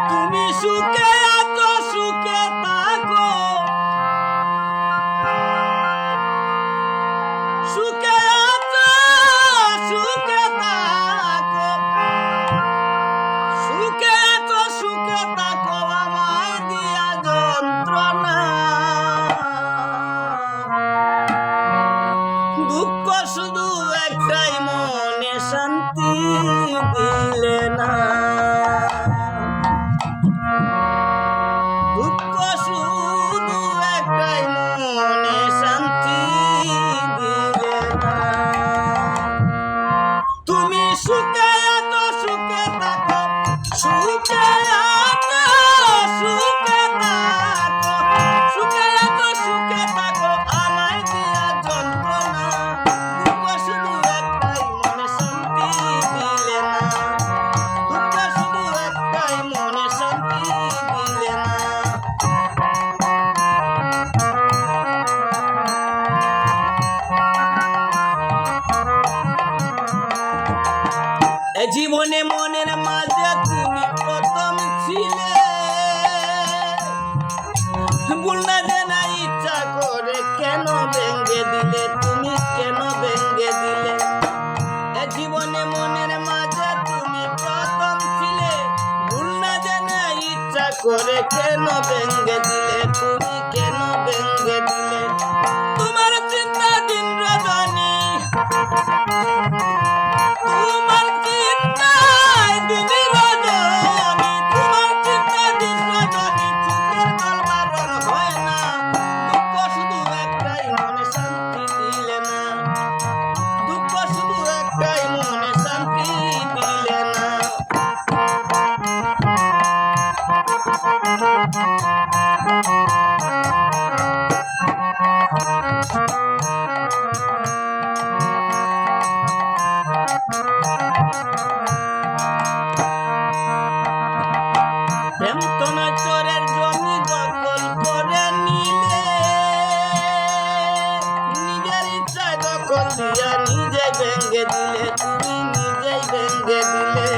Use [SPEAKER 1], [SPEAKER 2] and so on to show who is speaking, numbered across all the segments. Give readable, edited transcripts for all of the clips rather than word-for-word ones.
[SPEAKER 1] তুমি সুখে আছো, সুখে থাকো, সুখে আছো, সুখে থাকো, সুখে আছো, সুখে থাকো, আমায় দিয়া যন্ত্রণা। দুঃখ শুধু একটাই, মনে শান্তি দিলে না। দুঃখ শুধু একটাই, মনে শান্তি দিলে না। তুমি সুখে আছো, সুখে থাকো, সুখে আছো, সুখে থাকো, সুখে আছো, সুখে থাকো, আমায় দিয়া যন্ত্রণা। দুঃখ শুধু একটাই, মনে শান্তি দিলে না। দুঃখ শুধু একটাই, মনে শান্তি দিলে না। এ জীবনে মনের মাঝে তুমি প্রথম ছিলে, ভুল না জানা ইচ্ছা করে কেন ভেঙে দিলে, তুমি কেন ভেঙে দিলে। এ জীবনে মনের মাঝে তুমি প্রথম ছিলে, ভুল না জানা ইচ্ছা করে কেন ভেঙে দিলে, তুমি কেন ভেঙে দিলে। তোমার চিন্তা দিন রজনী, তোমার চিন্তায় দিন রজনী, তোমার চিন্তা দিন রজনী, চোখের জল বারণ হয় না। দুঃখ শুধু একটাই, মনে শান্তি দিলে না। দুঃখ শুধু একটাই, মনে শান্তি দিলে না। প্রেম তো না চোরের জমি দখল করে নিলে, নিজের ইচ্ছায় দখল দিয়া নিজে ভেঙে দিলে, তুমি নিজেই ভেঙে দিলে।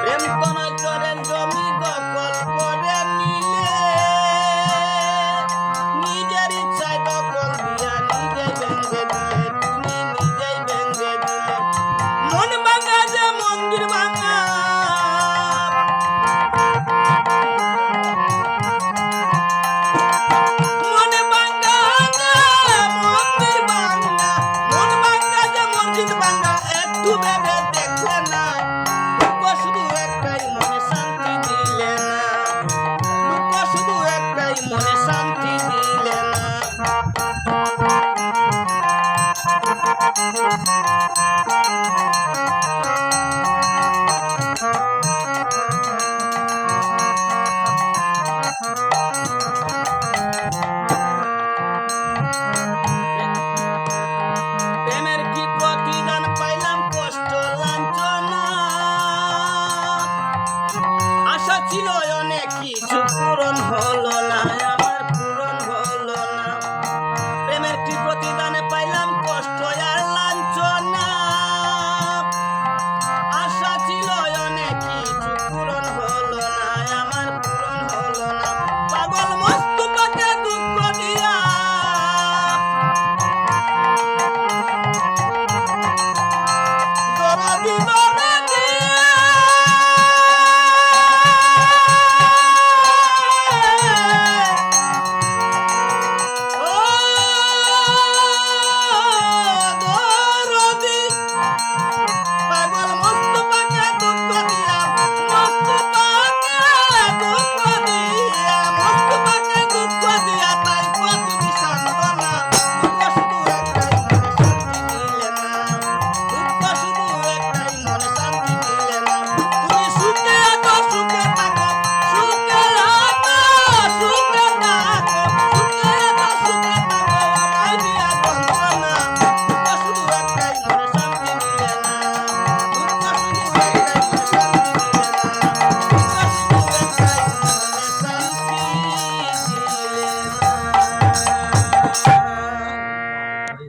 [SPEAKER 1] প্রেম তো না চোরের জমি দখল করে নিলে, নিজের ইচ্ছায় দখল দিয়া নিজেই ভেঙে দিলে, তুমি নিজেই ভেঙে দিলে। মন ভাঙা যে মন্দির ভাঙা, মন ভাঙা যে মন্দির ভাঙা, মন ভাঙা যে মসজিদ ভাঙা, একটু ভেবে দেখলে না। দুঃখ শুধু একটাই, মনে শান্তি দিলে না। দুঃখ শুধু একটাই, মনে শান্তি দিলে না। প্রেমের কি প্রতিদান পাইলাম, কষ্ট লাঞ্ছনা। আশা ছিল অনেক কিছু, পূরণ হল